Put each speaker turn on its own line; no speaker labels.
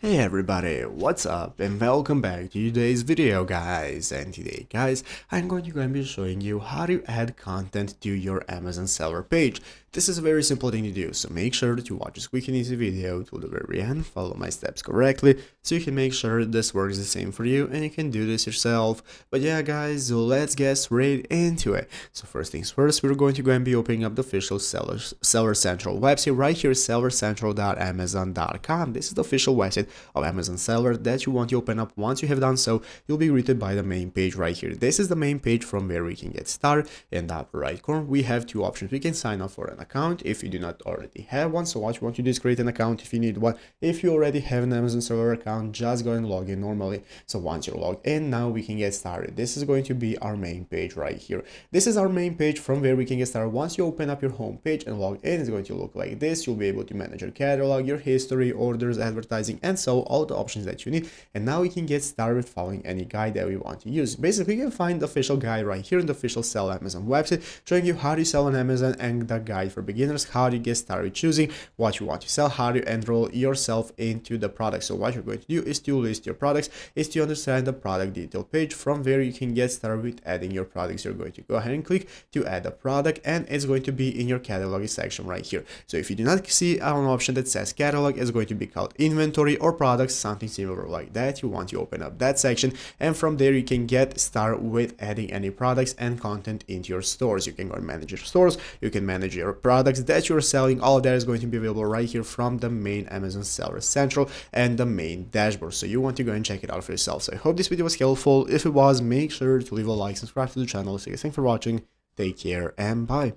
Hey everybody, what's up and welcome back to today's video guys. And today guys, I'm going to be showing you how to add content to your Amazon seller page. This is a very simple thing to do, so make sure that you watch this quick and easy video to the very end, follow my steps correctly, so you can make sure this works the same for you and you can do this yourself. But yeah guys, so let's get straight into it. So first things first, we're going to go and be opening up the official Seller Central website right here, sellercentral.amazon.com. This is the official website of Amazon seller that you want to open up. Once you have done so, you'll be greeted by the main page right here. This is the main page from where we can get started. In the upper right corner, we have two options. We can sign up for an account if you do not already have one. So what you want to do is create an account if you need one. If you already have an Amazon seller account, just go and log in normally. So once you're logged in, now we can get started. This is going to be our main page right here. This is our main page from where we can get started. Once you open up your home page and log in, it's going to look like this. You'll be able to manage your catalog, your history, orders, advertising, and so all the options that you need. And now we can get started with following any guide that we want to use. Basically, you can find the official guide right here in the official Sell Amazon website, showing you how to sell on Amazon and the guide for beginners, how to get started choosing what you want to sell, how to enroll yourself into the product. So what you're going to do is to list your products, is to understand the product detail page from where you can get started with adding your products. You're going to go ahead and click to add a product, and it's going to be in your catalog section right here. So if you do not see an option that says catalog, it's going to be called inventory or products, something similar like that. You want to open up that section, and from there you can get started with adding any products and content into your stores. You can go and manage your stores, you can manage your products that you're selling. All of that is going to be available right here from the main Amazon Seller Central and the main dashboard. So you want to go and check it out for yourself. So I hope this video was helpful. If it was, make sure to leave a like, subscribe to the channel. So thanks for watching, take care, and bye.